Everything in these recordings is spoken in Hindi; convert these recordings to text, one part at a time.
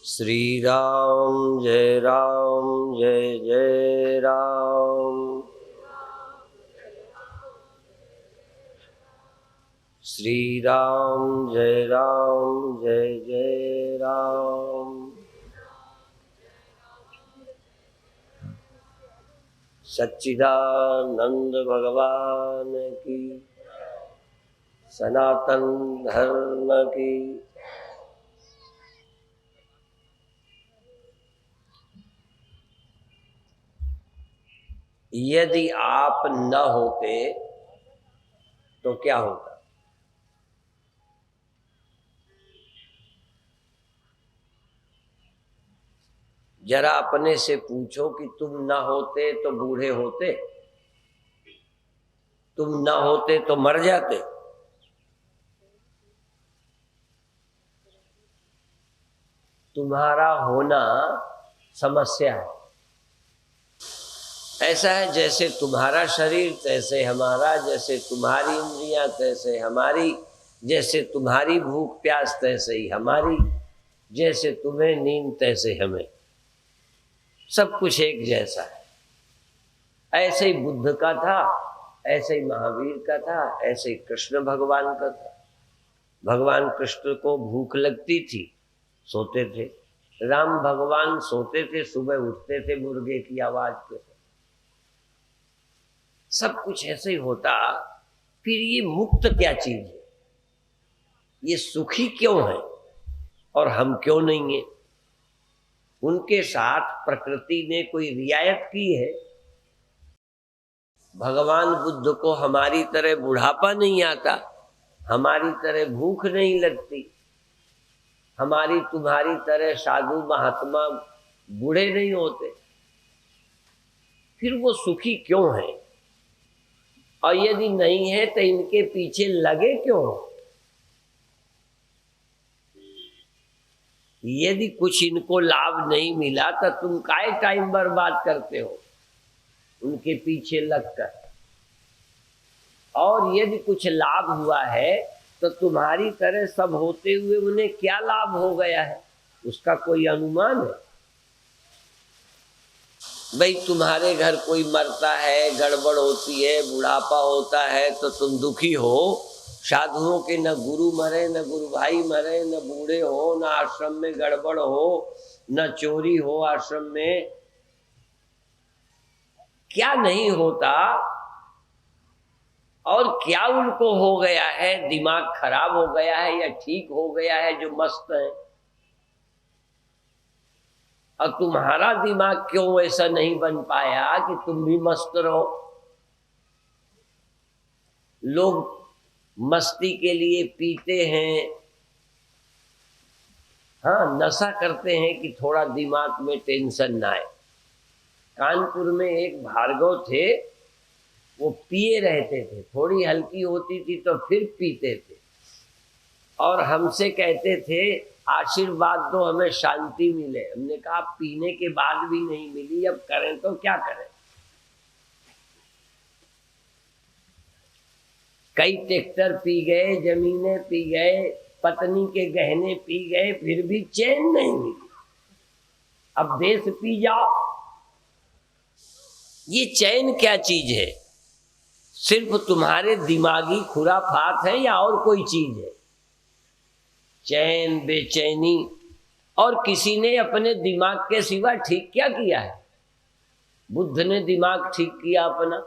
श्री राम जय जय राम। श्री राम जय जय राम। सच्चिदानंद भगवान की, सनातन धर्म की। यदि आप न होते तो क्या होता? जरा अपने से पूछो कि तुम न होते तो बूढ़े होते, तुम न होते तो मर जाते, तुम्हारा होना समस्या है। ऐसा है जैसे तुम्हारा शरीर तैसे हमारा, जैसे तुम्हारी इंद्रियां तैसे हमारी, जैसे तुम्हारी भूख प्यास तैसे ही हमारी, जैसे तुम्हें नींद तैसे हमें, सब कुछ एक जैसा है। ऐसे ही बुद्ध का था, ऐसे ही महावीर का था, ऐसे ही कृष्ण भगवान का था। भगवान कृष्ण को भूख लगती थी, सोते थे। राम भगवान सोते थे, सुबह उठते थे मुर्गे की आवाज के साथ। सब कुछ ऐसे ही होता। फिर ये मुक्त क्या चीज है? ये सुखी क्यों है और हम क्यों नहीं है? उनके साथ प्रकृति ने कोई रियायत की है? भगवान बुद्ध को हमारी तरह बुढ़ापा नहीं आता, हमारी तरह भूख नहीं लगती, हमारी तुम्हारी तरह साधु महात्मा बूढ़े नहीं होते। फिर वो सुखी क्यों है? और यदि नहीं है तो इनके पीछे लगे क्यों? यदि कुछ इनको लाभ नहीं मिला तो तुम काहे टाइम बर्बाद करते हो उनके पीछे लगकर? और यदि कुछ लाभ हुआ है तो तुम्हारी तरह सब होते हुए उन्हें क्या लाभ हो गया है, उसका कोई अनुमान है? भाई तुम्हारे घर कोई मरता है, गड़बड़ होती है, बुढ़ापा होता है तो तुम दुखी हो। साधुओं के न गुरु मरे, न गुरु भाई मरे, न बूढ़े हो, न आश्रम में गड़बड़ हो, न चोरी हो आश्रम में, क्या नहीं होता? और क्या उनको हो गया है? दिमाग खराब हो गया है या ठीक हो गया है जो मस्त है? और तुम्हारा दिमाग क्यों ऐसा नहीं बन पाया कि तुम भी मस्त रहो? लोग मस्ती के लिए पीते हैं, हाँ, नशा करते हैं कि थोड़ा दिमाग में टेंशन ना आए। कानपुर में एक भार्गव थे, वो पिए रहते थे, थोड़ी हल्की होती थी तो फिर पीते थे और हमसे कहते थे आशीर्वाद दो हमें शांति मिले। हमने कहा पीने के बाद भी नहीं मिली, अब करें तो क्या करें? कई ट्रैक्टर पी गए, जमीनें पी गए, पत्नी के गहने पी गए, फिर भी चैन नहीं मिली। अब देश पी जाओ। ये चैन क्या चीज है? सिर्फ तुम्हारे दिमागी खुराफात है या और कोई चीज है? चैन, बेचैनी। और किसी ने अपने दिमाग के सिवा ठीक क्या किया है? बुद्ध ने दिमाग ठीक किया अपना,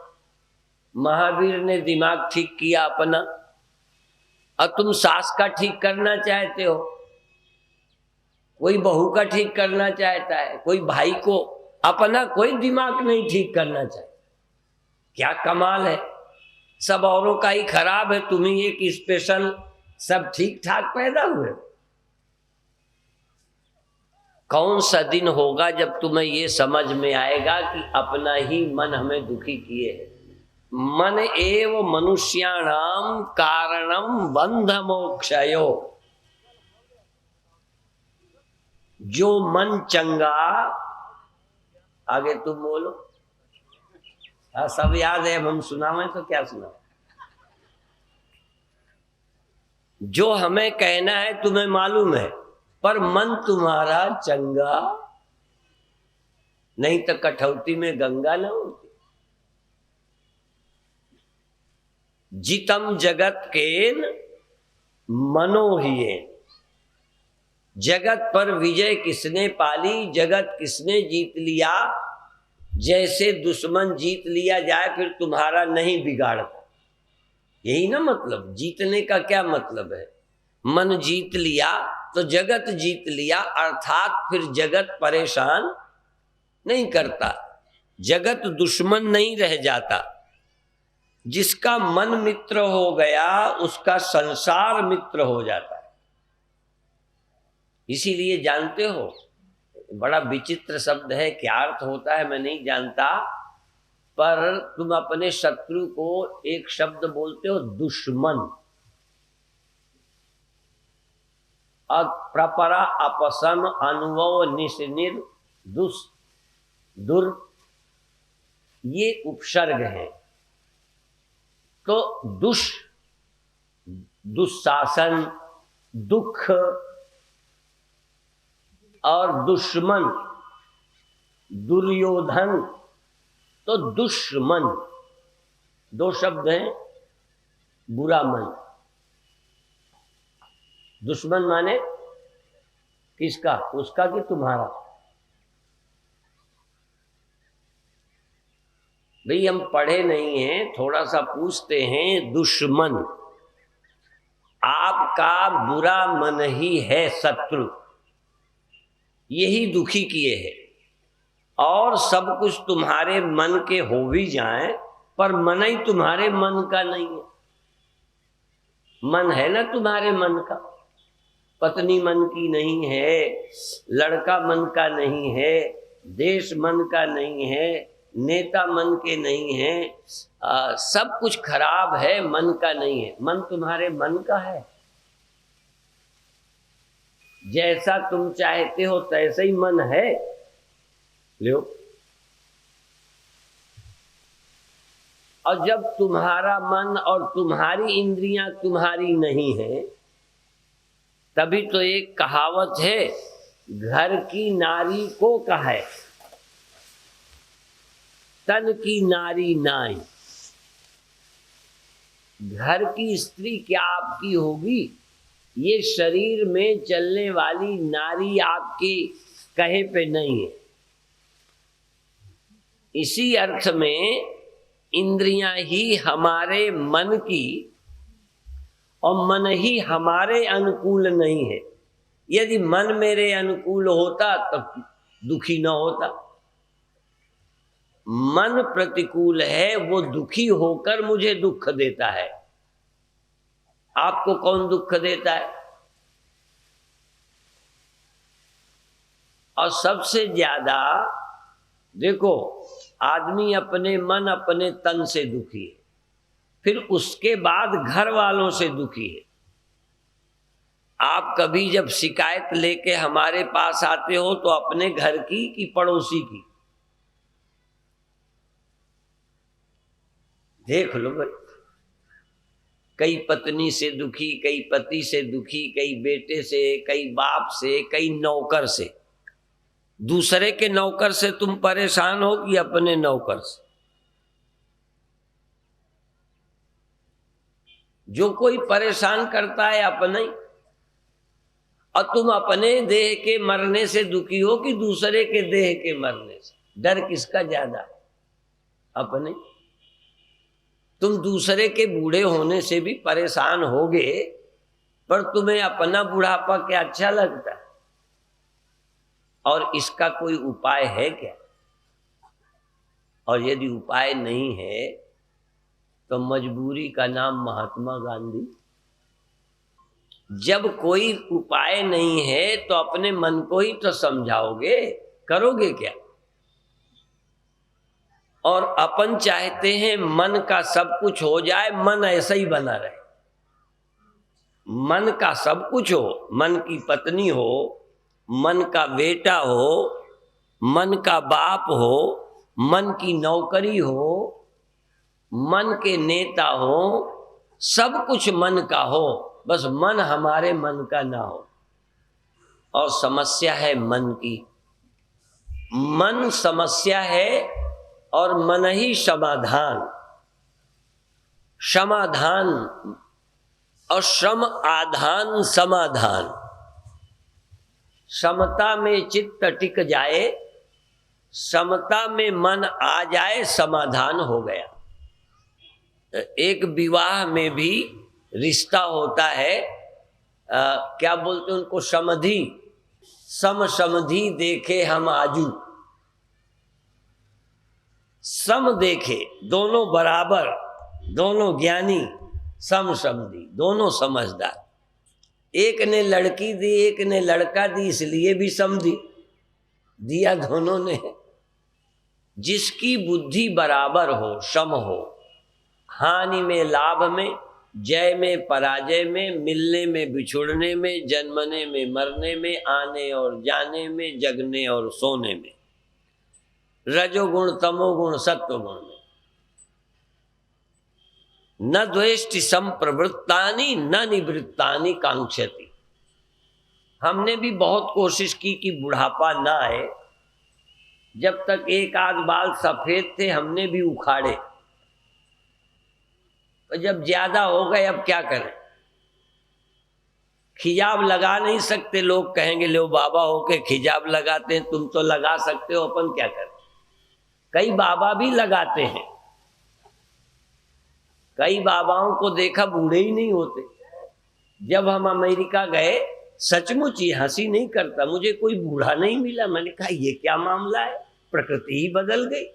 महावीर ने दिमाग ठीक किया अपना, और तुम सास का ठीक करना चाहते हो, कोई बहू का ठीक करना चाहता है, कोई भाई को, अपना कोई दिमाग नहीं ठीक करना चाहता। क्या कमाल है! सब औरों का ही खराब है, तुम ही एक स्पेशल, सब ठीक ठाक पैदा हुए। कौन सा दिन होगा जब तुम्हें ये समझ में आएगा कि अपना ही मन हमें दुखी किए है? मन एव मनुष्याणाम कारणम बंध मोक्षयो। जो मन चंगा, आगे तुम बोलो। हाँ, सब याद है, अब हम सुनावें तो क्या सुनावें? जो हमें कहना है तुम्हें मालूम है, पर मन तुम्हारा चंगा, नहीं तो कठौती में गंगा न होती। जितम जगत केन मनोहिए, जगत पर विजय किसने पाली, जगत किसने जीत लिया। जैसे दुश्मन जीत लिया जाए फिर तुम्हारा नहीं बिगाड़ता, यही ना मतलब। जीतने का क्या मतलब है? मन जीत लिया तो जगत जीत लिया, अर्थात फिर जगत परेशान नहीं करता, जगत दुश्मन नहीं रह जाता। जिसका मन मित्र हो गया उसका संसार मित्र हो जाता है। इसीलिए जानते हो, बड़ा विचित्र शब्द है, क्या अर्थ होता है मैं नहीं जानता, पर तुम अपने शत्रु को एक शब्द बोलते हो दुश्मन। प्रपरा अपसम अनुभव निस्निर दुस दुर, ये उपसर्ग है। तो दुशासन, दुख और दुश्मन, दुर्योधन, तो दुश्मन दो शब्द हैं। बुरा मन, दुश्मन माने किसका? उसका कि तुम्हारा? भाई हम पढ़े नहीं हैं, थोड़ा सा पूछते हैं। दुश्मन, आपका बुरा मन ही है शत्रु, यही दुखी किए है। और सब कुछ तुम्हारे मन के हो भी जाए पर मन ही तुम्हारे मन का नहीं है। मन है ना तुम्हारे मन का, पत्नी मन की नहीं है, लड़का मन का नहीं है, देश मन का नहीं है, नेता मन के नहीं है, सब कुछ खराब है, मन का नहीं है। मन तुम्हारे मन का है, जैसा तुम चाहते हो तैसे ही मन है। लो, और जब तुम्हारा मन और तुम्हारी इंद्रियां तुम्हारी नहीं है, तभी तो एक कहावत है, घर की नारी को कहे तन की नारी नाई। घर की स्त्री क्या आपकी होगी, ये शरीर में चलने वाली नारी आपकी कहे पे नहीं है। इसी अर्थ में इंद्रियां ही हमारे मन की और मन ही हमारे अनुकूल नहीं है। यदि मन मेरे अनुकूल होता तब दुखी न होता। मन प्रतिकूल है, वो दुखी होकर मुझे दुख देता है। आपको कौन दुख देता है? और सबसे ज्यादा देखो, आदमी अपने मन अपने तन से दुखी है, फिर उसके बाद घर वालों से दुखी है। आप कभी जब शिकायत लेके हमारे पास आते हो तो अपने घर की कि पड़ोसी की? देख लो भाई, कई पत्नी से दुखी, कई पति से दुखी, कई बेटे से, कई बाप से, कई नौकर से। दूसरे के नौकर से तुम परेशान हो कि अपने नौकर से? जो कोई परेशान करता है अपने ही। और तुम अपने देह के मरने से दुखी हो कि दूसरे के देह के मरने से? डर किसका ज्यादा? अपने। तुम दूसरे के बूढ़े होने से भी परेशान होगे, पर तुम्हें अपना बुढ़ापा क्या अच्छा लगता है? और इसका कोई उपाय है क्या? और यदि उपाय नहीं है तो मजबूरी का नाम महात्मा गांधी। जब कोई उपाय नहीं है तो अपने मन को ही तो समझाओगे, करोगे क्या? और अपन चाहते हैं मन का सब कुछ हो जाए, मन ऐसा ही बना रहे। मन का सब कुछ हो, मन की पत्नी हो, मन का बेटा हो, मन का बाप हो, मन की नौकरी हो, मन के नेता हो, सब कुछ मन का हो, बस मन हमारे मन का ना हो। और समस्या है मन की। मन समस्या है और मन ही समाधान। समाधान और श्रम आधान समाधान। समता में चित्त टिक जाए, समता में मन आ जाए, समाधान हो गया। एक विवाह में भी रिश्ता होता है, क्या बोलते हैं उनको, समधि। सम समधि देखे हम आजू। सम देखे, दोनों बराबर, दोनों ज्ञानी, सम समधि, दोनों समझदार। एक ने लड़की दी, एक ने लड़का दी, इसलिए भी समधि दिया दोनों ने। जिसकी बुद्धि बराबर हो, सम हो, हानि में लाभ में, जय में पराजय में, मिलने में बिछुड़ने में, जन्मने में मरने में, आने और जाने में, जगने और सोने में, रजोगुण तमोगुण सत्वगुण में। न द्वेष्टि संप्रवृत्तानि न निवृत्तानि कांक्षति। हमने भी बहुत कोशिश की कि बुढ़ापा ना आए। जब तक एक आध बाल सफेद थे हमने भी उखाड़े, तो जब ज्यादा हो गए अब क्या करें। खिजाब लगा नहीं सकते, लोग कहेंगे लो बाबा होके खिजाब लगाते हैं, तुम तो लगा सकते हो, अपन क्या करें। कई बाबा भी लगाते हैं, कई बाबाओं को देखा बूढ़े ही नहीं होते। जब हम अमेरिका गए, सचमुच ये हंसी नहीं करता, मुझे कोई बूढ़ा नहीं मिला। मैंने कहा ये क्या मामला है, प्रकृति ही बदल गई।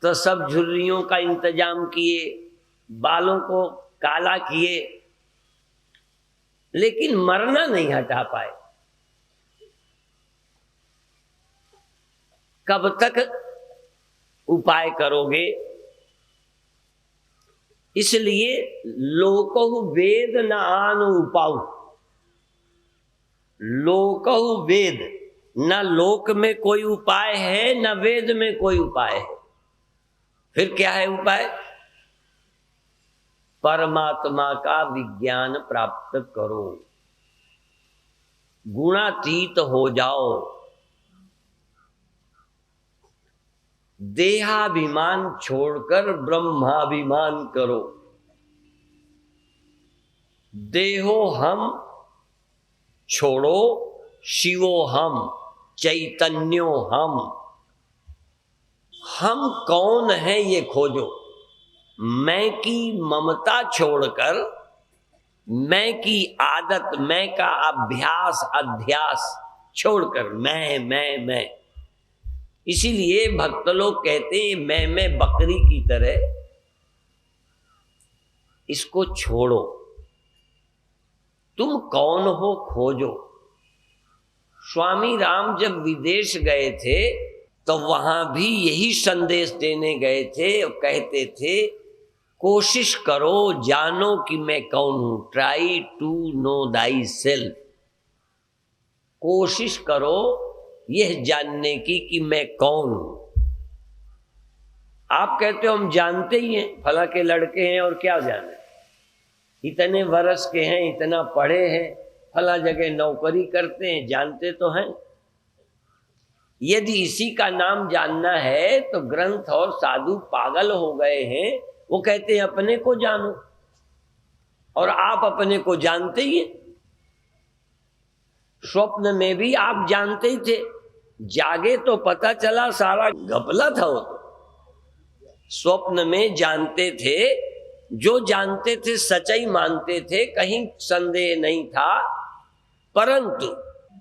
तो सब झुर्रियों का इंतजाम किए, बालों को काला किए, लेकिन मरना नहीं हटा पाए। कब तक उपाय करोगे। इसलिए लोकहु वेद न आन उपाऊ। लोकहु वेद, न लोक में कोई उपाय है न वेद में कोई उपाय है। फिर क्या है उपाय। परमात्मा का विज्ञान प्राप्त करो, गुणातीत हो जाओ, देहाभिमान छोड़कर ब्रह्माभिमान करो। देहो हम छोड़ो, शिवो हम, चैतन्यो हम। हम कौन है ये खोजो। मैं की ममता छोड़कर, मैं की आदत, मैं का अभ्यास अध्यास छोड़कर मैं। इसीलिए भक्त लोग कहते हैं मैं बकरी की तरह, इसको छोड़ो। तुम कौन हो खोजो। स्वामी राम जब विदेश गए थे तो वहां भी यही संदेश देने गए थे और कहते थे कोशिश करो जानो कि मैं कौन हूं। Try to know thyself. कोशिश करो यह जानने की कि मैं कौन हूं। आप कहते हो हम जानते ही हैं, फला के लड़के हैं और क्या जाने, इतने वर्ष के हैं, इतना पढ़े हैं, फला जगह नौकरी करते हैं, जानते तो हैं। यदि इसी का नाम जानना है तो ग्रंथ और साधु पागल हो गए हैं। वो कहते हैं अपने को जानो, और आप अपने को जानते ही हैं। स्वप्न में भी आप जानते ही थे, जागे तो पता चला सारा घपला था वो तो। स्वप्न में जानते थे, जो जानते थे सच्चाई मानते थे, कहीं संदेह नहीं था। परंतु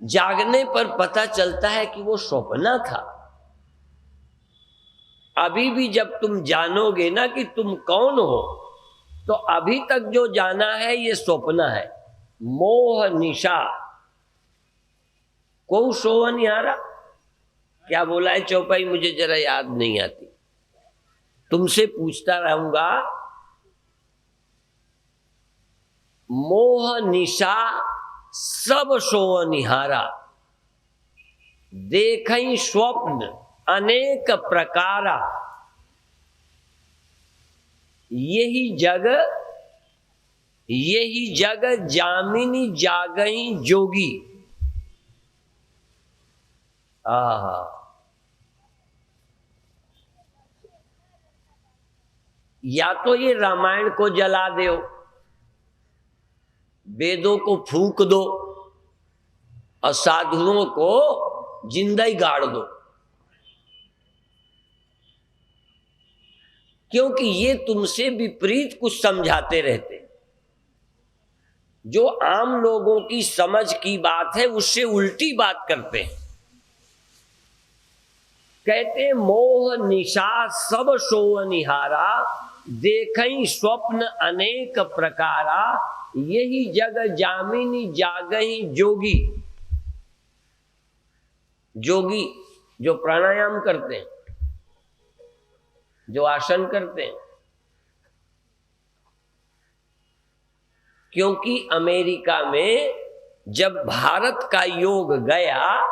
जागने पर पता चलता है कि वो स्वप्न था। अभी भी जब तुम जानोगे ना कि तुम कौन हो, तो अभी तक जो जाना है ये स्वप्न है। मोह निशा को सोवन यारा, क्या बोला है चौपाई, मुझे जरा याद नहीं आती, तुमसे पूछता रहूंगा। मोह निशा सब सोवनिहारा, देखई स्वप्न अनेक प्रकारा। यही जग यही जग जामिनी जागही जोगी। आहा, या तो ये रामायण को जला दो, वेदों को फूंक दो और साधुओं को जिंदा ही गाड़ दो, क्योंकि ये तुमसे विपरीत कुछ समझाते रहते। जो आम लोगों की समझ की बात है उससे उल्टी बात करते हैं। कहते मोह निशा सब सोव निहारा, देखई स्वप्न अनेक प्रकारा, यही जग जामिनी जागही जोगी। जोगी जो प्राणायाम करते हैं, जो आसन करते हैं। क्योंकि अमेरिका में जब भारत का योग गया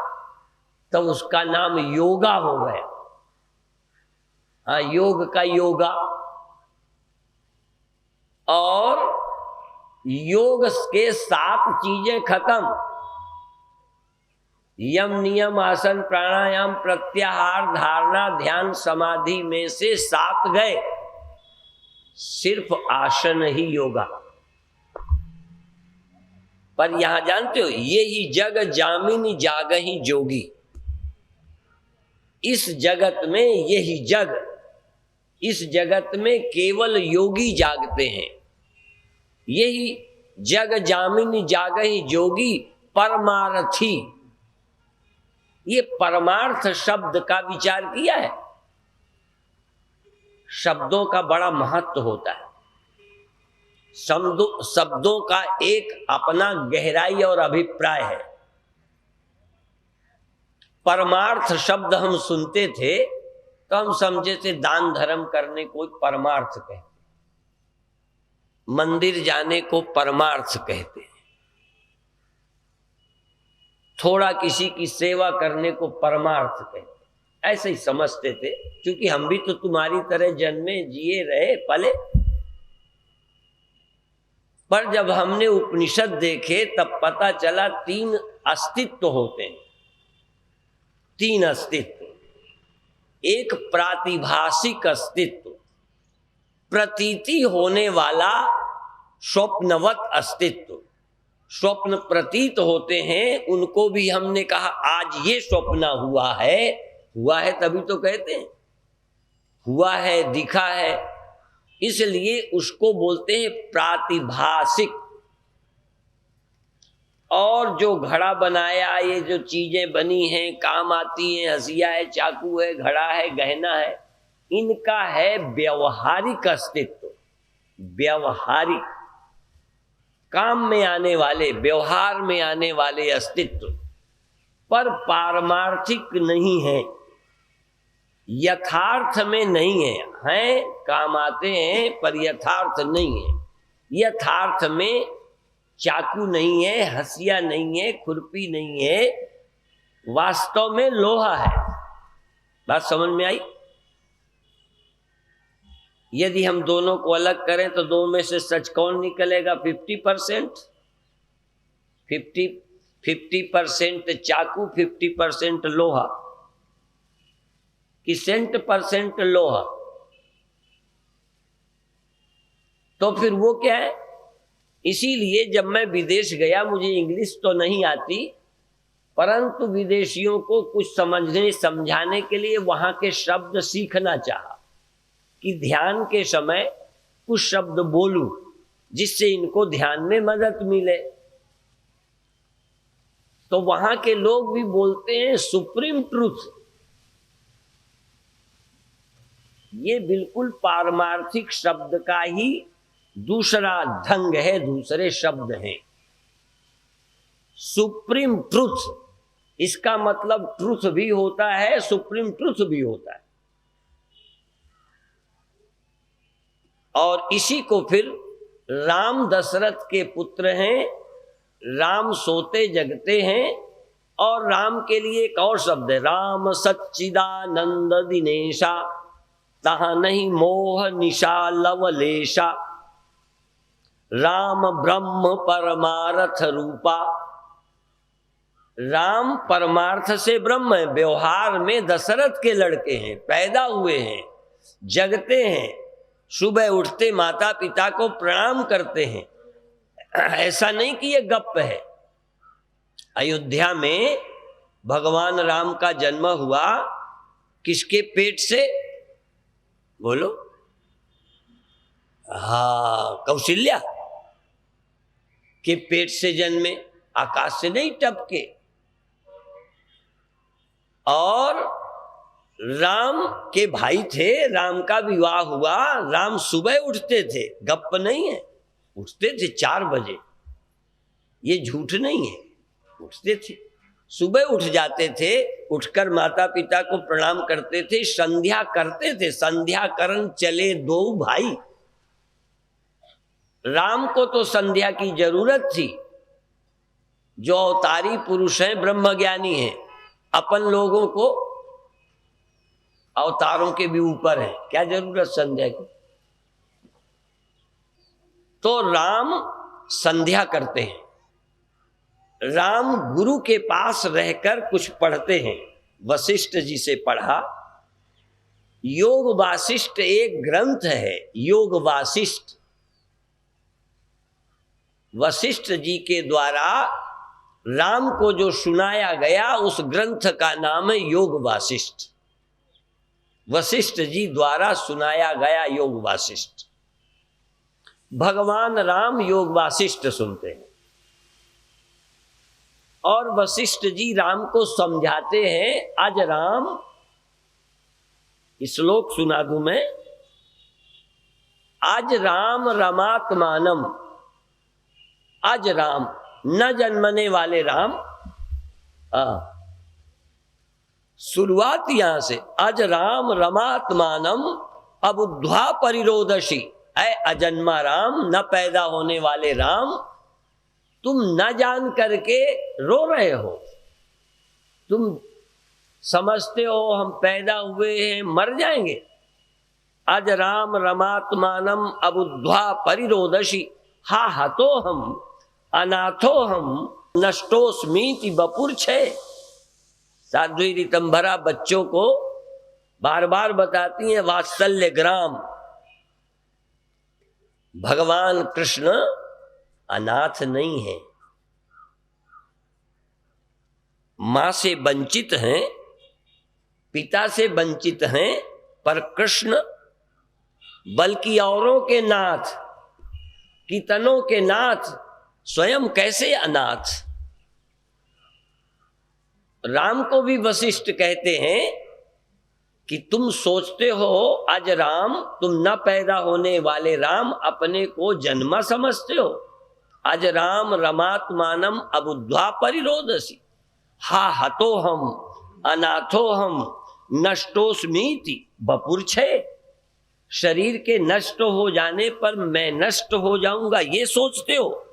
तब उसका नाम योगा हो गया। हाँ, योग का योगा। और योग के 7 चीजें खत्म। यम नियम आसन प्राणायाम प्रत्याहार धारणा ध्यान समाधि में से 7 गए, सिर्फ आसन ही योगा। पर यहां जानते हो, ये ही जग जामिनी जागही जोगी। इस जगत में यही जग, इस जगत में केवल योगी जागते हैं। यही जग जामिनी जागही जोगी परमार्थी। ये परमार्थ शब्द का विचार किया है। शब्दों का बड़ा महत्व होता है। शब्दों का एक अपना गहराई और अभिप्राय है। परमार्थ शब्द हम सुनते थे तो हम समझे थे दान धर्म करने को परमार्थ कहते, मंदिर जाने को परमार्थ कहते, थोड़ा किसी की सेवा करने को परमार्थ कहते। ऐसे ही समझते थे, क्योंकि हम भी तो तुम्हारी तरह जन्मे जिए रहे पले। पर जब हमने उपनिषद देखे तब पता चला 3 अस्तित्व होते हैं। 3 अस्तित्व। एक प्रातिभाषिक अस्तित्व, प्रतीति होने वाला स्वप्नवत अस्तित्व। स्वप्न प्रतीत होते हैं, उनको भी हमने कहा आज ये स्वप्न हुआ है। हुआ है तभी तो कहते हैं, हुआ है, दिखा है, इसलिए उसको बोलते हैं प्रातिभाषिक। और जो घड़ा बनाया, ये जो चीजें बनी हैं काम आती हैं, हंसिया है, चाकू है, घड़ा है, गहना है, इनका है व्यवहारिक अस्तित्व। व्यवहारिक, काम में आने वाले, व्यवहार में आने वाले अस्तित्व, पर पारमार्थिक नहीं है, यथार्थ में नहीं है। हैं, काम आते हैं पर यथार्थ नहीं है। यथार्थ में चाकू नहीं है, हंसिया नहीं है, खुरपी नहीं है, वास्तव में लोहा है। बात समझ में आई? यदि हम दोनों को अलग करें तो दोनों में से सच कौन निकलेगा? 50%। 50% चाकू, 50% लोहा, कि 100% लोहा। तो फिर वो क्या है? इसीलिए जब मैं विदेश गया, मुझे इंग्लिश तो नहीं आती, परंतु विदेशियों को कुछ समझने समझाने के लिए वहां के शब्द सीखना चाहा, कि ध्यान के समय कुछ शब्द बोलूं जिससे इनको ध्यान में मदद मिले। तो वहां के लोग भी बोलते हैं सुप्रीम ट्रूथ। ये बिल्कुल पारमार्थिक शब्द का ही दूसरा ढंग है, दूसरे शब्द हैं। सुप्रीम ट्रूथ, इसका मतलब ट्रूथ भी होता है, सुप्रीम ट्रूथ भी होता है। और इसी को फिर राम दशरथ के पुत्र हैं, राम सोते जगते हैं, और राम के लिए एक और शब्द है, राम सच्चिदानंद दिनेशा, तहां नहीं मोह निशा लवलेशा। राम ब्रह्म परमार्थ रूपा। राम परमार्थ से ब्रह्म है, व्यवहार में दशरथ के लड़के हैं, पैदा हुए हैं, जगते हैं, सुबह उठते माता पिता को प्रणाम करते हैं। ऐसा नहीं कि ये गप है। अयोध्या में भगवान राम का जन्म हुआ किसके पेट से? बोलो। हाँ, कौशल्या के पेट से जन्मे, आकाश से नहीं टपके। और राम के भाई थे, राम का विवाह हुआ, राम सुबह उठते थे, गप नहीं है, उठते थे 4 बजे, ये झूठ नहीं है, उठते थे, सुबह उठ जाते थे, उठकर माता पिता को प्रणाम करते थे, संध्या करते थे। संध्या करन चले 2 भाई। राम को तो संध्या की जरूरत थी, जो अवतारी पुरुष हैं, ब्रह्मज्ञानी हैं। अपन लोगों को अवतारों के भी ऊपर है, क्या जरूरत संध्या की? तो राम संध्या करते हैं। राम गुरु के पास रहकर कुछ पढ़ते हैं। वशिष्ठ जी से पढ़ा। योग वासिष्ठ एक ग्रंथ है, योग वासिष्ठ। वशिष्ठ जी के द्वारा राम को जो सुनाया गया, उस ग्रंथ का नाम है योग वासिष्ठ। वशिष्ठ जी द्वारा सुनाया गया योग वासिष्ठ। भगवान राम योग वासिष्ठ सुनते हैं और वशिष्ठ जी राम को समझाते हैं। आज राम, श्लोक सुना दूं मैं। आज राम रमात्मानम, आज राम न जन्मने वाले राम। शुरुआत यहां से, आज राम रमात्मानम अबुद्ध्वा परिरोदशी। ऐ अजन्मा राम, न पैदा होने वाले राम, तुम न जान करके रो रहे हो। तुम समझते हो हम पैदा हुए हैं, मर जाएंगे। आज राम रमात्मानम अबुद्ध्वा परिरोदशी। हा हतो हम अनाथो हम नष्टोस्मीति बपुर छे। साध्वी ऋतंभरा बच्चों को बार बार बताती हैं वात्सल्य ग्राम। भगवान कृष्ण अनाथ नहीं है, मां से वंचित हैं, पिता से वंचित हैं, पर कृष्ण बल्कि औरों के नाथ, कीर्तनों के नाथ, स्वयं कैसे अनाथ। राम को भी वशिष्ठ कहते हैं कि तुम सोचते हो आज राम, तुम न पैदा होने वाले राम अपने को जन्मा समझते हो। आज राम रमात्मानम अबुद्ध्वा परिरोदसी। हा हतो हम अनाथो हम नष्टोस्मीति बपुर छे। शरीर के नष्ट हो जाने पर मैं नष्ट हो जाऊंगा, ये सोचते हो।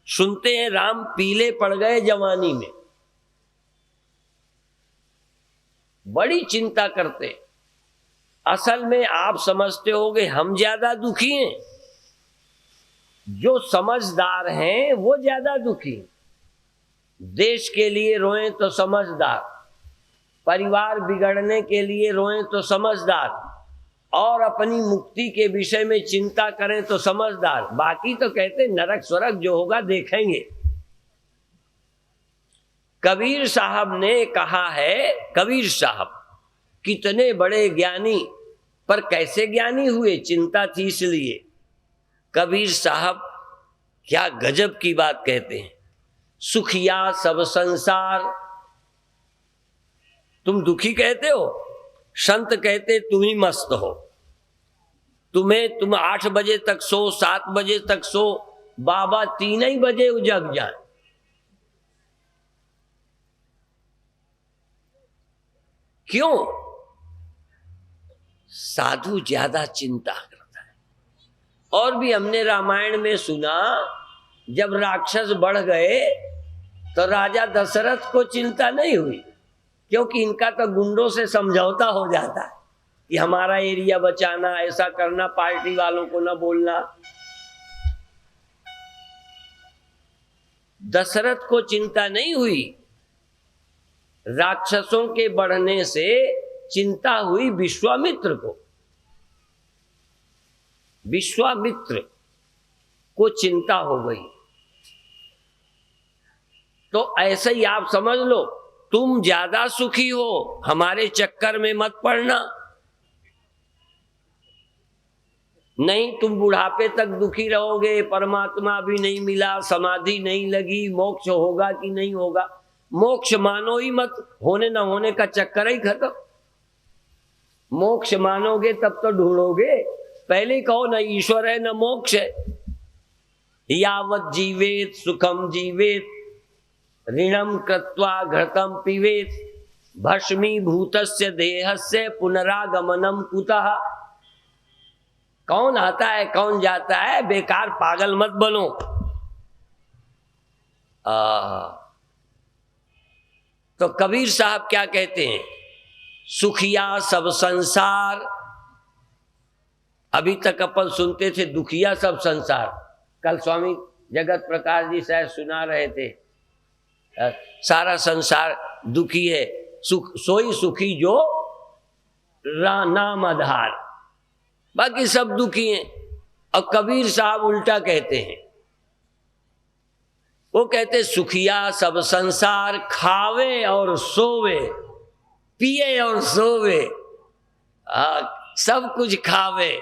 सुनते हैं राम पीले पड़ गए जवानी में, बड़ी चिंता करते। असल में आप समझते होगे हम ज्यादा दुखी हैं, जो समझदार हैं वो ज्यादा दुखी। देश के लिए रोएं तो समझदार, परिवार बिगड़ने के लिए रोएं तो समझदार, और अपनी मुक्ति के विषय में चिंता करें तो समझदार। बाकी तो कहते नरक स्वर्ग जो होगा देखेंगे। कबीर साहब ने कहा है, कबीर साहब कितने बड़े ज्ञानी, पर कैसे ज्ञानी हुए, चिंता थी इसलिए। कबीर साहब क्या गजब की बात कहते हैं। सुखिया सब संसार, तुम दुखी कहते हो, संत कहते तुम ही मस्त हो। तुम 8 बजे तक सो, 7 बजे तक सो, बाबा 3 ही बजे जग जाए। क्यों? साधु ज्यादा चिंता करता है। और भी हमने रामायण में सुना, जब राक्षस बढ़ गए तो राजा दशरथ को चिंता नहीं हुई, क्योंकि इनका तो गुंडों से समझौता हो जाता है कि हमारा एरिया बचाना, ऐसा करना, पार्टी वालों को ना बोलना। दशरथ को चिंता नहीं हुई, राक्षसों के बढ़ने से चिंता हुई विश्वामित्र को। विश्वामित्र को चिंता हो गई। तो ऐसे ही आप समझ लो, तुम ज्यादा सुखी हो, हमारे चक्कर में मत पड़ना। नहीं, तुम बुढ़ापे तक दुखी रहोगे, परमात्मा भी नहीं मिला, समाधि नहीं लगी, मोक्ष होगा कि नहीं होगा। मोक्ष मानो ही मत, होने न होने का चक्कर ही खत्म। मोक्ष मानोगे तब तो ढूंढोगे, पहले कहो न ईश्वर है न मोक्ष है। यावत जीवेत सुखम जीवेत, ऋणम कृत्वा घृतम पीवेत, भस्मीभूतस्य देहस्य पुनरागमनम कुतः। कौन आता है कौन जाता है, बेकार पागल मत बनो। तो कबीर साहब क्या कहते हैं, सुखिया सब संसार। अभी तक अपन सुनते थे दुखिया सब संसार। कल स्वामी जगत प्रकाश जी शायद सुना रहे थे, सारा संसार दुखी है, सुख सोई सुखी जो नाम आधार, बाकी सब दुखी हैं। और कबीर साहब उल्टा कहते हैं, वो कहते सुखिया सब संसार, खावे और सोवे, पिए और सोवे, सब कुछ खावे,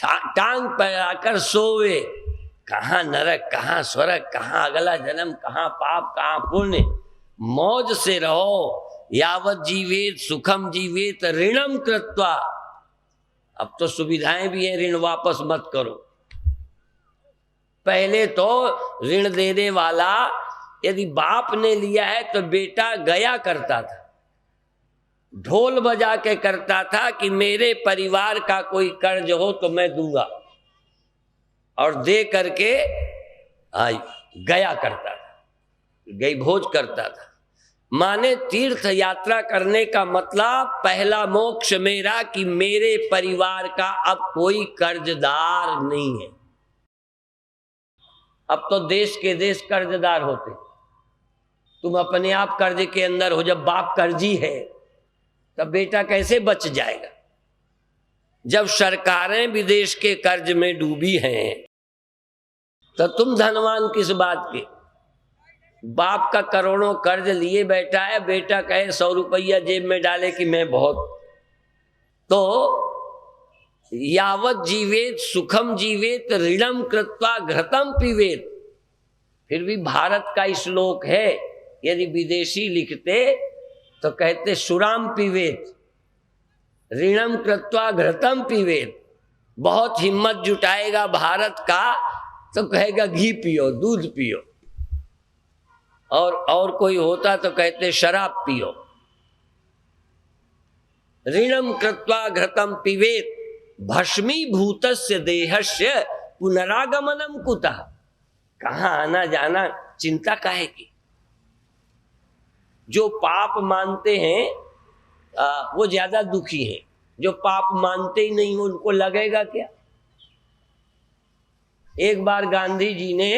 टांग पर आकर सोवे। कहाँ नरक, कहाँ स्वर्ग, कहाँ अगला जन्म, कहाँ पाप, कहाँ पुण्य। मौज से रहो। यावत जीवेत सुखम जीवेत ऋणम कृत्वा। अब तो सुविधाएं भी हैं, ऋण वापस मत करो। पहले तो ऋण देने वाला यदि बाप ने लिया है तो बेटा गया करता था, ढोल बजा के करता था कि मेरे परिवार का कोई कर्ज हो तो मैं दूंगा, और दे करके गया करता था, गई भोज करता था। माने तीर्थ यात्रा करने का मतलब पहला मोक्ष मेरा कि मेरे परिवार का अब कोई कर्जदार नहीं है। अब तो देश के देश कर्जदार होते, तुम अपने आप कर्ज के अंदर हो। जब बाप कर्जी है तब बेटा कैसे बच जाएगा। जब सरकारें विदेश के कर्ज में डूबी हैं तो तुम धनवान किस बात के। बाप का करोड़ों कर्ज लिए बैठा है, बेटा कहे 100 रुपया जेब में डाले कि मैं बहुत। तो यावत जीवेत सुखम जीवेत ऋणम कृत्वा घृतम पीवेत। फिर भी भारत का श्लोक है, यदि विदेशी लिखते तो कहते सुराम पीवेत, ऋणम कृत्वा घृतम पीवेत। बहुत हिम्मत जुटाएगा भारत का तो कहेगा घी पियो, दूध पियो, और कोई होता तो कहते शराब पियो। ऋणम कृत्वा घृतम पीवेत, भस्मीभूतस्य देहस्य पुनरागमनम कुतः। कहाँ आना जाना चिंता काहे की। जो पाप मानते हैं वो ज्यादा दुखी हैं, जो पाप मानते ही नहीं उनको लगेगा क्या। एक बार गांधी जी ने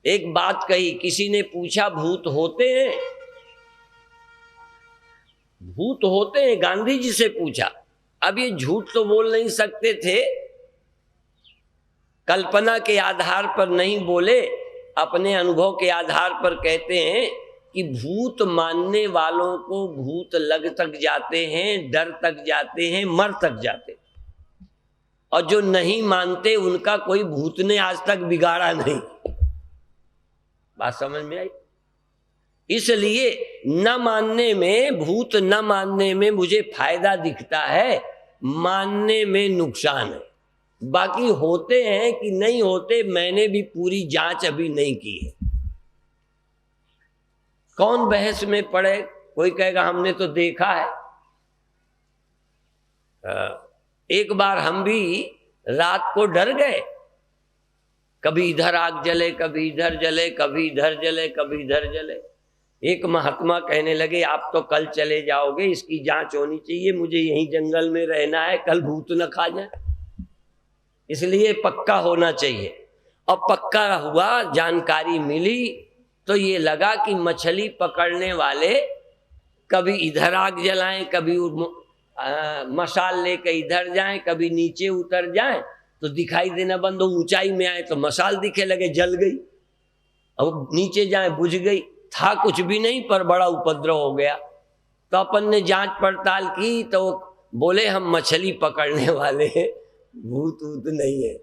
एक बात कही, किसी ने पूछा भूत होते हैं? भूत होते हैं, गांधी जी से पूछा। अब ये झूठ तो बोल नहीं सकते थे, कल्पना के आधार पर नहीं बोले, अपने अनुभव के आधार पर कहते हैं कि भूत मानने वालों को भूत लग तक जाते हैं, डर तक जाते हैं, मर तक जाते हैं, और जो नहीं मानते उनका कोई भूत ने आज तक बिगाड़ा नहीं। बात समझ में आई। इसलिए न मानने में, भूत न मानने में मुझे फायदा दिखता है, मानने में नुकसान है। बाकी होते हैं कि नहीं होते, मैंने भी पूरी जांच अभी नहीं की है। कौन बहस में पड़े, कोई कहेगा हमने तो देखा है। एक बार हम भी रात को डर गए, कभी इधर आग जले, कभी इधर जले, कभी इधर जले, कभी इधर जले। एक महात्मा कहने लगे आप तो कल चले जाओगे, इसकी जांच होनी चाहिए, मुझे यहीं जंगल में रहना है, कल भूत न खा जाए, इसलिए पक्का होना चाहिए। और पक्का हुआ, जानकारी मिली, तो ये लगा कि मछली पकड़ने वाले कभी इधर आग जलाएं, कभी मशाल लेकर इधर जाएं, कभी नीचे उतर जाएं, तो दिखाई देना बंद हो, ऊंचाई में आए तो मशाल दिखे लगे, जल गई। अब नीचे जाए बुझ गई। था कुछ भी नहीं, पर बड़ा उपद्रव हो गया। तो अपन ने जांच पड़ताल की तो बोले हम मछली पकड़ने वाले हैं, भूत वूत नहीं है।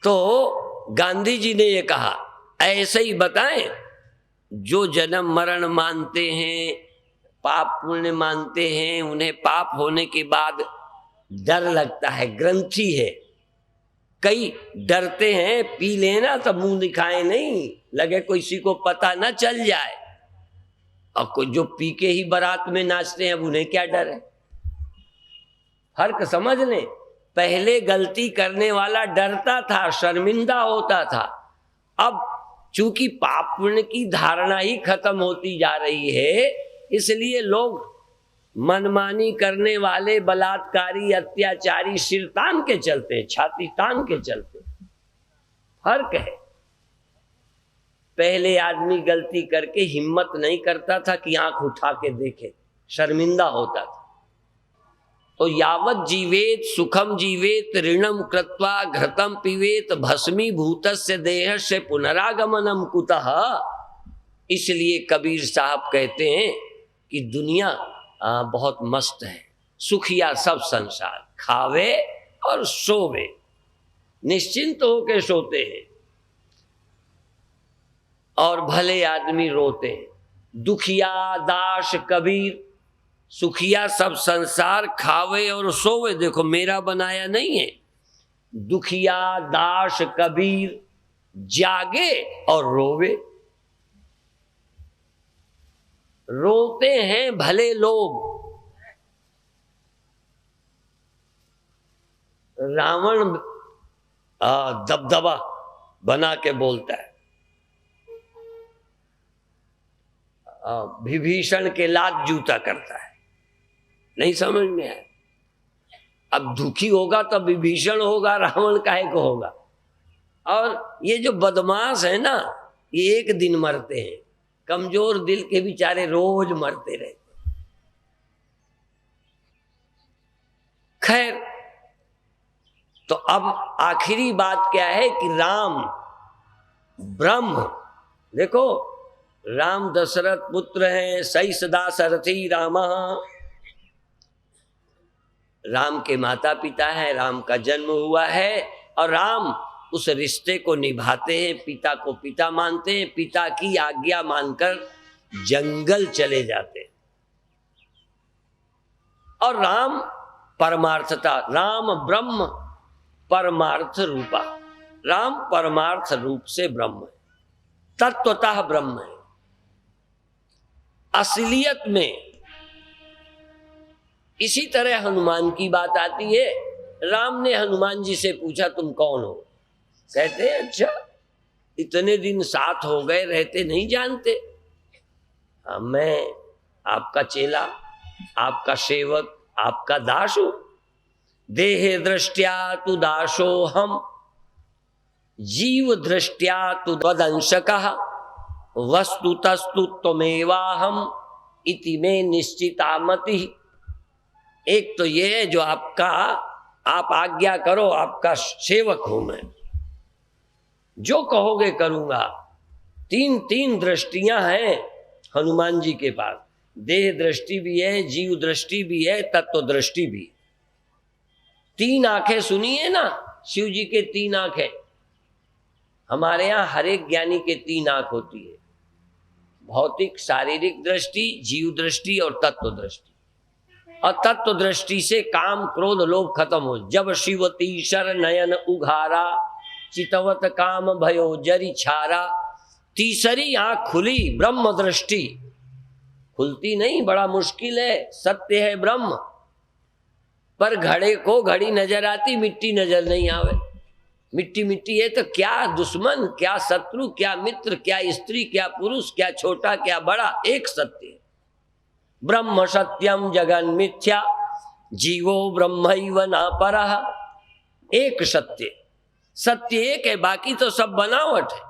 तो गांधी जी ने ये कहा, ऐसे ही बताएं, जो जन्म मरण मानते हैं, पाप पुण्य मानते हैं, उन्हें पाप होने के बाद डर लगता है, ग्रंथि है। कई डरते हैं, पी लेना तो मुंह दिखाए नहीं, लगे किसी को पता ना चल जाए। और कोई जो पी के ही बारात में नाचते हैं, अब उन्हें क्या डर है? फर्क समझ लें। पहले गलती करने वाला डरता था, शर्मिंदा होता था। अब चूंकि पाप पुण्य की धारणा ही खत्म होती जा रही है, इसलिए लोग मनमानी करने वाले, बलात्कारी, अत्याचारी सिर तान के चलते, छाती तान के चलते। फर्क है। पहले आदमी गलती करके हिम्मत नहीं करता था कि आंख उठा के देखे, शर्मिंदा होता था। तो यावत जीवेत सुखम जीवेत ऋणम कृत्वा घृतम पीवेत भस्मीभूतस्य देहस्य पुनरागमनम कुतः। इसलिए कबीर साहब कहते हैं कि दुनिया बहुत मस्त है, सुखिया सब संसार, खावे और सोवे, निश्चिंत होके सोते हैं, और भले आदमी रोते हैं। दुखिया दास कबीर, सुखिया सब संसार, खावे और सोवे। देखो मेरा बनाया नहीं है। दुखिया दास कबीर, जागे और रोवे। रोते हैं भले लोग। रावण दबदबा बना के बोलता है, विभीषण के लात जूता करता है। नहीं समझ में आया। अब दुखी होगा तो विभीषण होगा, रावण काहे को होगा? और ये जो बदमाश है ना, ये एक दिन मरते हैं। कमजोर दिल के बेचारे रोज मरते रहते। खैर, तो अब आखिरी बात क्या है कि राम ब्रह्म, देखो राम दशरथ पुत्र हैं, सही सदा सरथी राम। राम के माता पिता हैं, राम का जन्म हुआ है, और राम उस रिश्ते को निभाते हैं, पिता को पिता मानते हैं, पिता की आज्ञा मानकर जंगल चले जाते हैं। और राम परमार्थता, राम ब्रह्म परमार्थ रूपा, राम परमार्थ रूप से ब्रह्म है, तत्वतः ब्रह्म है। असलियत में इसी तरह हनुमान की बात आती है। राम ने हनुमान जी से पूछा तुम कौन हो? कहते हैं अच्छा, इतने दिन साथ हो गए, रहते नहीं जानते? हाँ, मैं आपका चेला, आपका सेवक, आपका दास हूं। देह दृष्टिया तु दासो हम, जीव दृष्टिया तु तदंशकः, वस्तुतस्तु त्वमेवाहम् इति मे निश्चिता मति। एक तो ये है जो आपका, आप आज्ञा करो, आपका सेवक हूं मैं, जो कहोगे करूंगा। तीन दृष्टियां हैं हनुमान जी के पास। देह दृष्टि भी है, जीव दृष्टि भी है, तत्व दृष्टि भी है। 3 आंखें सुनिए ना, शिव जी के 3 आंखें। हमारे यहाँ हर एक ज्ञानी के 3 आंख होती है, भौतिक शारीरिक दृष्टि, जीव दृष्टि और तत्व दृष्टि। और तत्व दृष्टि से काम क्रोध लोभ खत्म हो। जब शिवती शर नयन उघारा, चितवत काम भयो जरी छारा। तीसरी आंख खुली, ब्रह्म दृष्टि। खुलती नहीं, बड़ा मुश्किल है, सत्य है ब्रह्म, पर घड़े को घड़ी नजर आती, मिट्टी नजर नहीं आवे। मिट्टी मिट्टी है तो क्या दुश्मन, क्या शत्रु, क्या मित्र, क्या स्त्री, क्या पुरुष, क्या छोटा, क्या बड़ा, एक सत्य है। ब्रह्म सत्यम जगन मिथ्या, जीवो ब्रह्मैव न परः। एक सत्य, सत्य एक है, बाकी तो सब बनावट है।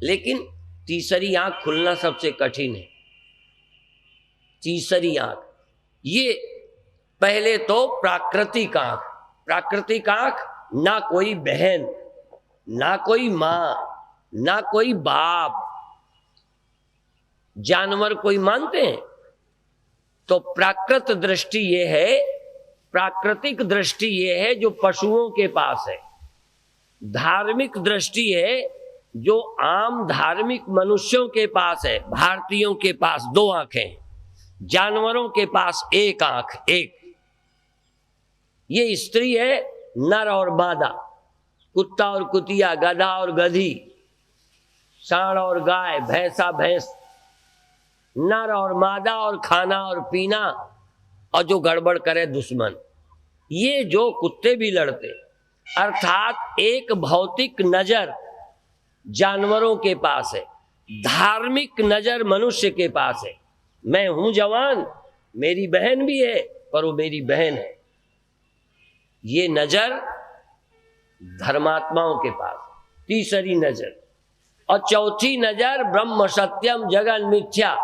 लेकिन तीसरी आंख खुलना सबसे कठिन है। तीसरी आंख, ये पहले तो प्राकृतिक आंख। प्राकृतिक आंख, ना कोई बहन, ना कोई मां, ना कोई बाप। जानवर कोई मानते हैं? तो प्राकृत दृष्टि ये है, प्राकृतिक दृष्टि ये है जो पशुओं के पास है। धार्मिक दृष्टि है जो आम धार्मिक मनुष्यों के पास है। भारतीयों के पास 2 आंखें, जानवरों के पास 1 आंख, एक। ये स्त्री है, नर और मादा, कुत्ता और कुतिया, गधा और गधी, सांड और गाय, भैंसा भैंस, नर और मादा, और खाना और पीना, और जो गड़बड़ करे दुश्मन। ये जो कुत्ते भी लड़ते, अर्थात एक भौतिक नजर जानवरों के पास है, धार्मिक नजर मनुष्य के पास है। मैं हूं जवान, मेरी बहन भी है, पर वो मेरी बहन है। ये नजर धर्मात्माओं के पास, तीसरी नजर। और चौथी नजर ब्रह्म सत्यम जगन मिथ्या,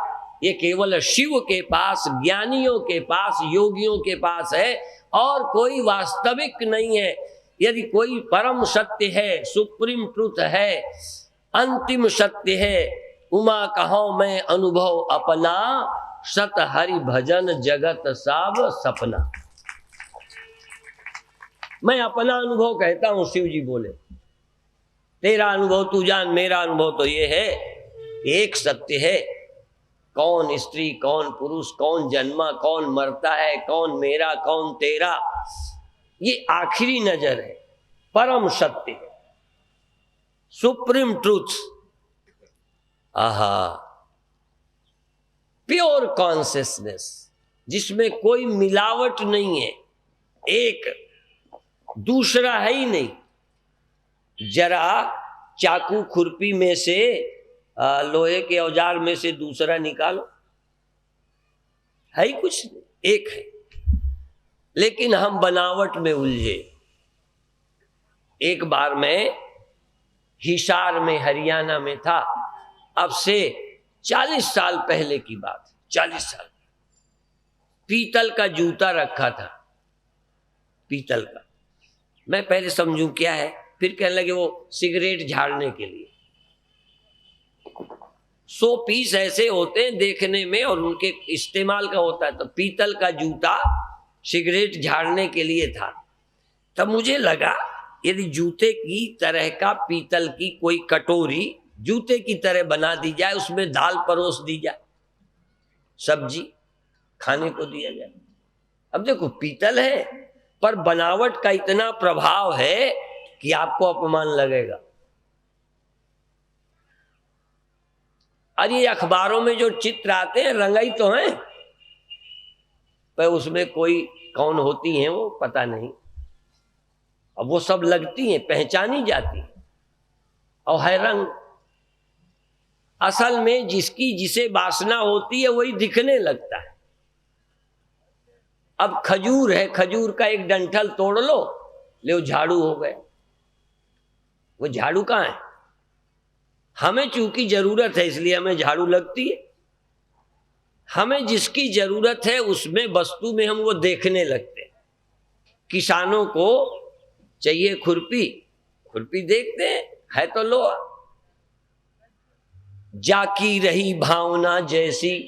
ये केवल शिव के पास, ज्ञानियों के पास, योगियों के पास है, और कोई वास्तविक नहीं है। यदि कोई परम सत्य है, सुप्रीम ट्रुथ है, अंतिम सत्य है, उमा कहो मैं अनुभव अपना, सत हरि भजन जगत सब सपना। मैं अपना अनुभव कहता हूं, शिव जी बोले तेरा अनुभव तू जान, मेरा अनुभव तो ये है, एक सत्य है। कौन स्त्री, कौन पुरुष, कौन जन्मा, कौन मरता है, कौन मेरा, कौन तेरा, ये आखिरी नजर है, परम सत्य है, सुप्रीम ट्रूथ। आहा, प्योर कॉन्शियसनेस, जिसमें कोई मिलावट नहीं है, एक दूसरा है ही नहीं। जरा चाकू खुरपी में से, लोहे के औजार में से दूसरा निकालो, है ही कुछ नहीं, एक है। लेकिन हम बनावट में उलझे। एक बार मैं हिसार में, हरियाणा में था, अब से 40 साल पहले की बात, 40 साल। पीतल का जूता रखा था, पीतल का। मैं पहले समझूं क्या है, फिर कहने लगे वो सिगरेट झाड़ने के लिए। 100 पीस ऐसे होते हैं देखने में, और उनके इस्तेमाल का होता है। तो पीतल का जूता सिगरेट झाड़ने के लिए था। तब मुझे लगा यदि जूते की तरह का पीतल की कोई कटोरी जूते की तरह बना दी जाए, उसमें दाल परोस दी जाए, सब्जी खाने को दिया जाए। अब देखो पीतल है, पर बनावट का इतना प्रभाव है कि आपको अपमान लगेगा। और ये अखबारों में जो चित्र आते हैं, रंगाई तो हैं, पर उसमें कोई कौन होती हैं वो पता नहीं। अब वो सब लगती हैं, पहचानी जाती हैं, और है रंग। असल में जिसकी जिसे वासना होती है वही दिखने लगता है। अब खजूर है, खजूर का एक डंठल तोड़ लो, ले झाड़ू हो गए। वो झाड़ू कहाँ है? हमें चूंकि जरूरत है इसलिए हमें झाड़ू लगती है। हमें जिसकी जरूरत है उसमें वस्तु में हम वो देखने लगते हैं। किसानों को चाहिए खुरपी, खुरपी देखते हैं, है तो लोहा। जाकी रही भावना जैसी,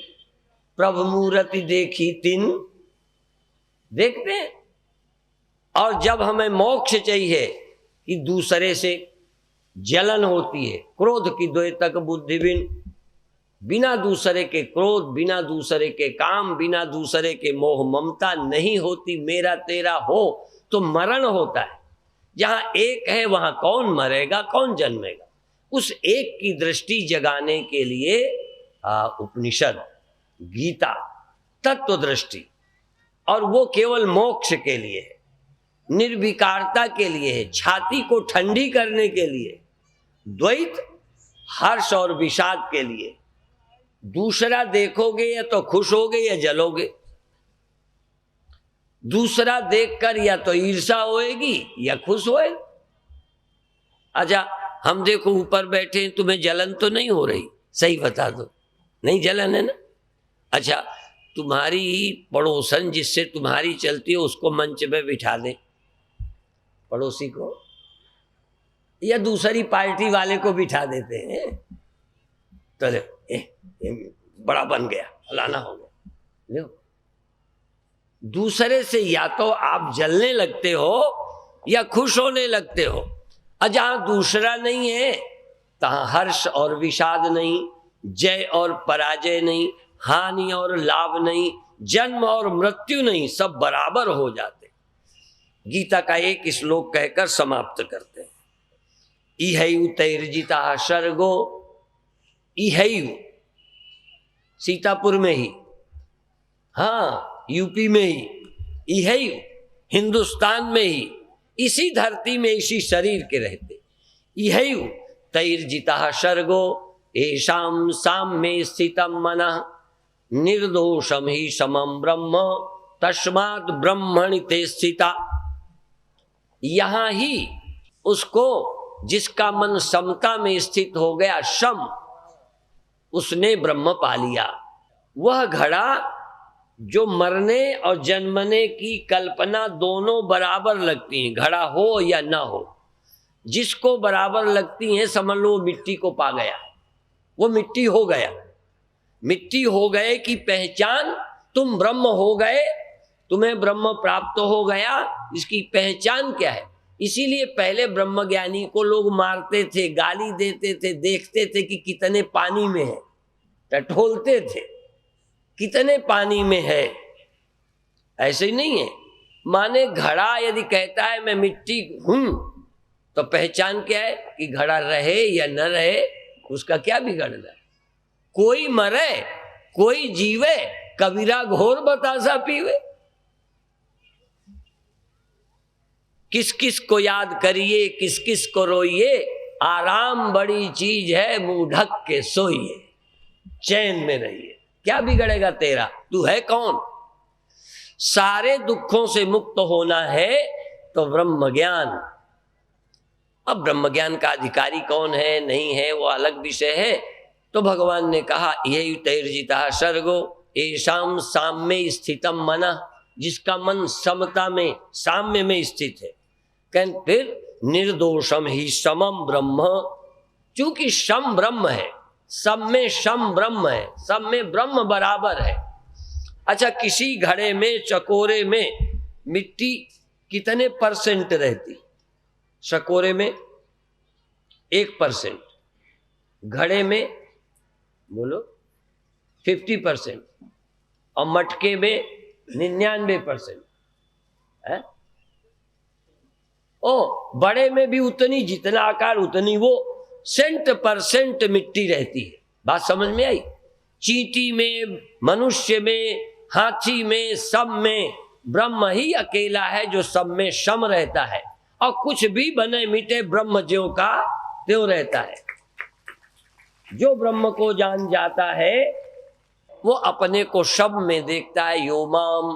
प्रभु मूर्ति देखी तिन, देखते हैं। और जब हमें मोक्ष चाहिए कि दूसरे से जलन होती है, क्रोध की द्वैतक बुद्धि बिना दूसरे के क्रोध, बिना दूसरे के काम, बिना दूसरे के मोह ममता नहीं होती। मेरा तेरा हो तो मरण होता है। जहां एक है वहां कौन मरेगा, कौन जन्मेगा? उस एक की दृष्टि जगाने के लिए उपनिषद, गीता, तत्व दृष्टि, और वो केवल मोक्ष के लिए है, निर्विकारता के लिए है, छाती को ठंडी करने के लिए, द्वैत हर्ष और विषाद के लिए। दूसरा देखोगे या तो खुश होगे या जलोगे। दूसरा देखकर या तो ईर्ष्या होएगी या खुश होएगा। अच्छा, हम देखो ऊपर बैठे, तुम्हें जलन तो नहीं हो रही? सही बता दो, नहीं जलन है ना? अच्छा, तुम्हारी पड़ोसन जिससे तुम्हारी चलती है उसको मंच में बिठा दे, पड़ोसी को, या दूसरी पार्टी वाले को बिठा देते हैं, तो बड़ा बन गया, फलाना हो गया। देखो, दूसरे से या तो आप जलने लगते हो या खुश होने लगते हो। जहां दूसरा नहीं है तहां हर्ष और विषाद नहीं, जय और पराजय नहीं, हानि और लाभ नहीं, जन्म और मृत्यु नहीं, सब बराबर हो जाते। गीता का एक श्लोक कहकर समाप्त करते हैं। इहैव तैर्जिता सर्गो, इहैव सीतापुर में ही, हाँ यूपी में ही, इहैव हिंदुस्तान में ही, इसी धरती में इसी शरीर के रहते। इहैव तैर्जिता सर्गो येषां साम्ये स्थितं मनः निर्दोषम ही समम ब्रह्म तस्मात् ब्रह्मणि ते स्थिता। यहां ही उसको, जिसका मन समता में स्थित हो गया, सम, उसने ब्रह्म पा लिया। वह घड़ा जो मरने और जन्मने की कल्पना दोनों बराबर लगती हैं, घड़ा हो या ना हो, जिसको बराबर लगती हैं समझ लो वो मिट्टी को पा गया, वो मिट्टी हो गया। मिट्टी हो गए की पहचान, तुम ब्रह्म हो गए, तुम्हें ब्रह्म प्राप्त हो गया, इसकी पहचान क्या है? इसीलिए पहले ब्रह्मज्ञानी को लोग मारते थे, गाली देते थे, देखते थे कि कितने पानी में है, टटोलते थे कितने पानी में है। ऐसे ही नहीं है। माने घड़ा यदि कहता है मैं मिट्टी हूं, तो पहचान क्या है कि घड़ा रहे या न रहे, उसका क्या बिगड़ना है? कोई मरे कोई जीवे, कबीरा घोर बतासा पीवे। किस किस को याद करिए, किस किस को रोइए, आराम बड़ी चीज है, मुंह ढक के सोइए, चैन में रहिए। क्या बिगड़ेगा तेरा? तू है कौन? सारे दुखों से मुक्त होना है तो ब्रह्म ज्ञान। अब ब्रह्म ज्ञान का अधिकारी कौन है नहीं है वो अलग विषय है। तो भगवान ने कहा यही तैर्जिता सर्गो येषां साम्ये स्थितम मनः, जिसका मन समता में, साम्य में स्थित है। कहन फिर निर्दोषम ही समम ब्रह्म, चूंकि सम ब्रह्म है, सब में सम ब्रह्म है, सब में ब्रह्म बराबर है। अच्छा, किसी घड़े में, चकोरे में मिट्टी कितने परसेंट रहती? चकोरे में 1%, घड़े में बोलो 50%, और मटके में 99% है। ओ, बड़े में भी उतनी, जितना आकार उतनी वो %% मिट्टी रहती है। बात समझ में आई? चींटी में, मनुष्य में, हाथी में, सब में ब्रह्म ही अकेला है जो सब में सम रहता है, और कुछ भी बने मिटे ब्रह्म ज्यों का त्यों रहता है। जो ब्रह्म को जान जाता है वो अपने को सब में देखता है। योमाम,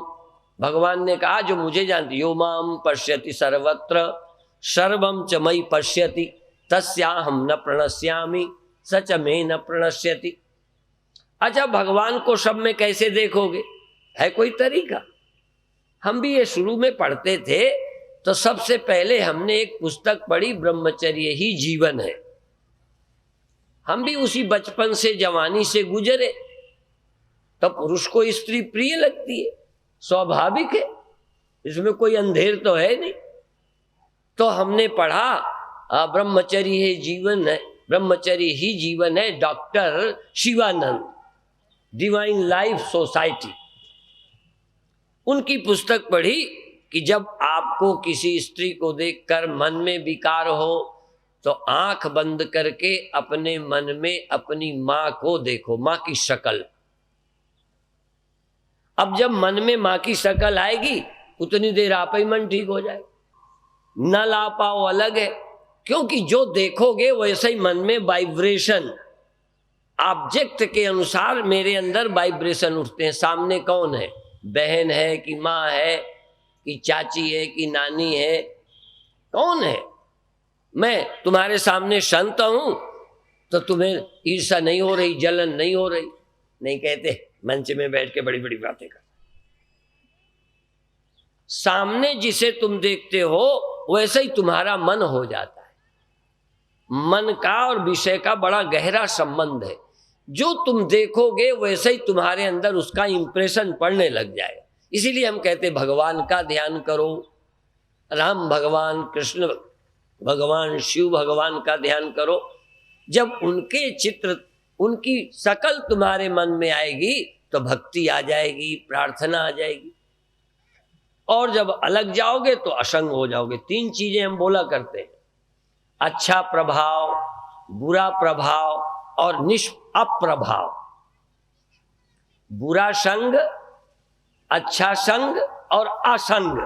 भगवान ने कहा जो मुझे जानती, योमाम पश्यति सर्वत्र सर्वम च मयि पश्यति तस्याहम न प्रणश्यामि सच में न प्रणश्यति। अच्छा, भगवान को सब में कैसे देखोगे? है कोई तरीका? हम भी ये शुरू में पढ़ते थे तो सबसे पहले हमने एक पुस्तक पढ़ी, ब्रह्मचर्य ही जीवन है। हम भी उसी बचपन से, जवानी से गुजरे। तो पुरुष को स्त्री प्रिय लगती है, स्वाभाविक है, इसमें कोई अंधेर तो है नहीं। तो हमने पढ़ा ब्रह्मचर्य ही जीवन है, ब्रह्मचर्य ही जीवन है, doctor Shivanand, divine life society, उनकी पुस्तक पढ़ी कि जब आपको किसी स्त्री को देखकर मन में विकार हो तो आंख बंद करके अपने मन में अपनी मां को देखो, मां की शक्ल। अब जब मन में मां की शक्ल आएगी उतनी देर आप ही मन ठीक हो जाए। न ला पाओ अलग है, क्योंकि जो देखोगे वैसे ही मन में वाइब्रेशन, ऑब्जेक्ट के अनुसार मेरे अंदर वाइब्रेशन उठते हैं। सामने कौन है? बहन है कि माँ है कि चाची है कि नानी है, कौन है? मैं तुम्हारे सामने संत हूं तो तुम्हें ईर्ष्या नहीं हो रही, जलन नहीं हो रही? नहीं कहते, मंच में बैठ के बड़ी बड़ी बातें कर। सामने जिसे तुम देखते हो वैसे ही तुम्हारा मन हो जाता है। मन का और विषय का बड़ा गहरा संबंध है। जो तुम देखोगे वैसे ही तुम्हारे अंदर उसका इंप्रेशन पड़ने लग जाएगा। इसीलिए हम कहते भगवान का ध्यान करो, राम भगवान, कृष्ण भगवान, शिव भगवान का ध्यान करो। जब उनके चित्र, उनकी शकल तुम्हारे मन में आएगी तो भक्ति आ जाएगी, प्रार्थना आ जाएगी। और जब अलग जाओगे तो असंग हो जाओगे। 3 चीजें हम बोला करते हैं, अच्छा प्रभाव, बुरा प्रभाव और अप्रभाव। बुरा संग, अच्छा संग और असंग।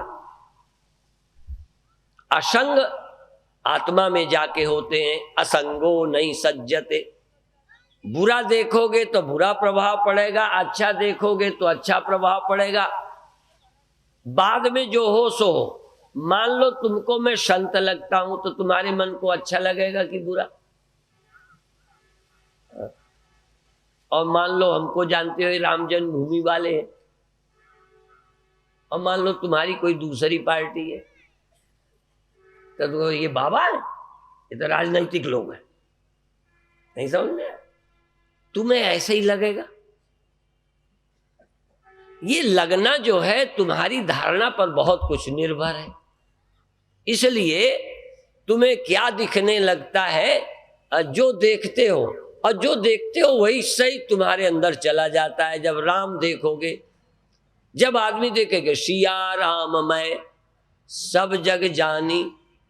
असंग आत्मा में जाके होते हैं, असंगो नहीं सज्जते। बुरा देखोगे तो बुरा प्रभाव पड़ेगा, अच्छा देखोगे तो अच्छा प्रभाव पड़ेगा। बाद में जो हो सो हो। मान लो तुमको मैं संत लगता हूं तो तुम्हारे मन को अच्छा लगेगा कि बुरा? और मान लो हमको जानते हो राम जन्मभूमि वाले हैं, और मान लो तुम्हारी कोई दूसरी पार्टी है, तो ये बाबा है, ये तो राजनैतिक लोग हैं। नहीं समझ में? तुम्हें ऐसे ही लगेगा। ये लगना जो है तुम्हारी धारणा पर बहुत कुछ निर्भर है। इसलिए तुम्हें क्या दिखने लगता है, जो देखते हो, और जो देखते हो वही सही तुम्हारे अंदर चला जाता है। जब राम देखोगे, जब आदमी देखेगा सिया राम मैं सब जग जानी,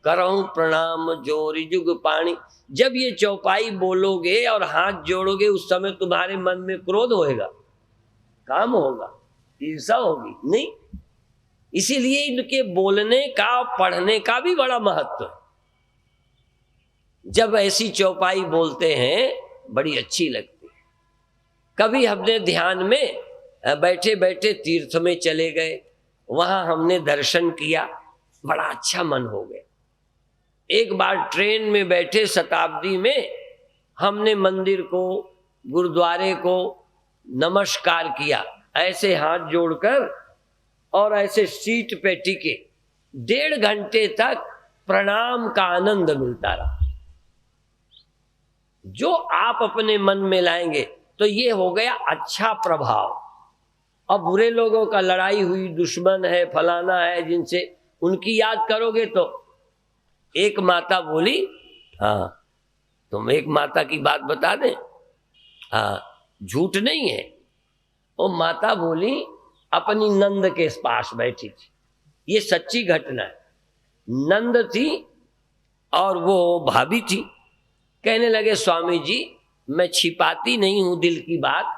करऊं प्रणाम जोरी जुग पानी, जब ये चौपाई बोलोगे और हाथ जोड़ोगे उस समय तुम्हारे मन में क्रोध होएगा, काम होगा, ईर्ष्या होगी? नहीं। इसीलिए इनके बोलने का, पढ़ने का भी बड़ा महत्व है। जब ऐसी चौपाई बोलते हैं बड़ी अच्छी लगती है। कभी हमने ध्यान में बैठे बैठे तीर्थ में चले गए, वहां हमने दर्शन किया, बड़ा अच्छा मन हो गया। एक बार ट्रेन में बैठे शताब्दी में हमने मंदिर को, गुरुद्वारे को नमस्कार किया, ऐसे हाथ जोड़कर और ऐसे सीट पे टिके। 1.5 घंटे तक प्रणाम का आनंद मिलता रहा। जो आप अपने मन में लाएंगे तो ये हो गया अच्छा प्रभाव। अब बुरे लोगों का लड़ाई हुई, दुश्मन है, फलाना है, जिनसे उनकी याद करोगे तो एक माता बोली, हाँ तुम एक माता की बात बता दें, हाँ झूठ नहीं है। वो माता बोली, अपनी नंद के पास बैठी थी, ये सच्ची घटना है। नंद थी और वो भाभी थी। कहने लगे स्वामी जी मैं छिपाती नहीं हूं दिल की बात,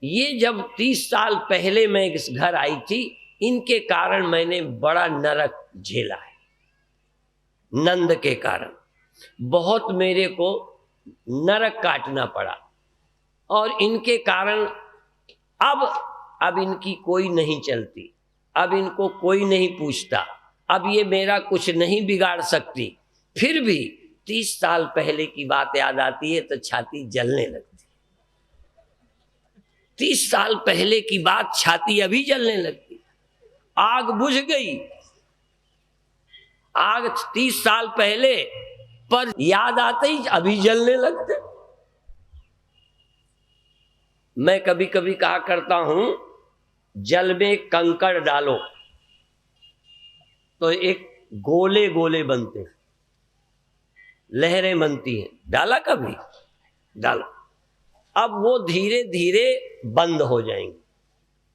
ये जब 30 साल पहले मैं इस घर आई थी, इनके कारण मैंने बड़ा नरक झेला है। नंद के कारण बहुत मेरे को नरक काटना पड़ा, और इनके कारण अब इनकी कोई नहीं चलती, अब इनको कोई नहीं पूछता, अब ये मेरा कुछ नहीं बिगाड़ सकती। फिर भी 30 साल पहले की बात याद आती है तो छाती जलने लगती। 30 साल पहले की बात, छाती अभी जलने लगती। आग बुझ गई, आग 30 साल पहले पर याद आते ही अभी जलने लगते। मैं कभी कभी कहा करता हूं, जल में कंकड़ डालो तो एक गोले गोले बनते, लहरें बनती हैं। डाला कभी? डाला। अब वो धीरे धीरे बंद हो जाएंगी,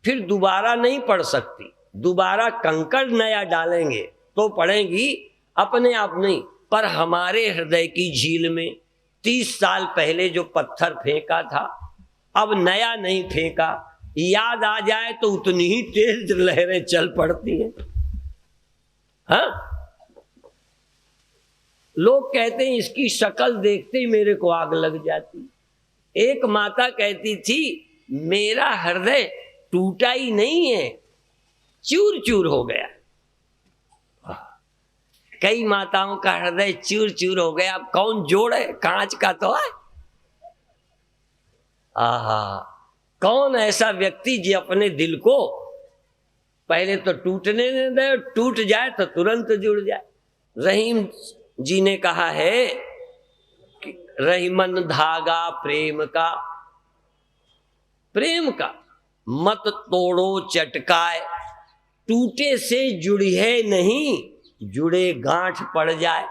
फिर दोबारा नहीं पड़ सकती। दोबारा कंकड़ नया डालेंगे तो पड़ेंगी, अपने आप नहीं। पर हमारे हृदय की झील में 30 साल पहले जो पत्थर फेंका था, अब नया नहीं फेंका, याद आ जाए तो उतनी ही तेज लहरें चल पड़ती हैं। हाँ, लोग कहते हैं इसकी शक्ल देखते ही मेरे को आग लग जाती। एक माता कहती थी, मेरा हृदय टूटा ही नहीं है, चूर चूर हो गया। कई माताओं का हृदय चूर चूर हो गया। अब कौन जोड़े, कांच का तो है। आहा, कौन ऐसा व्यक्ति जो अपने दिल को पहले तो टूटने न दे, टूट जाए तो तुरंत जुड़ जाए। रहीम जी ने कहा है कि रहीमन धागा प्रेम का, प्रेम का मत तोड़ो चटकाए, टूटे से जुड़ी है नहीं, जुड़े गांठ पड़ जाए।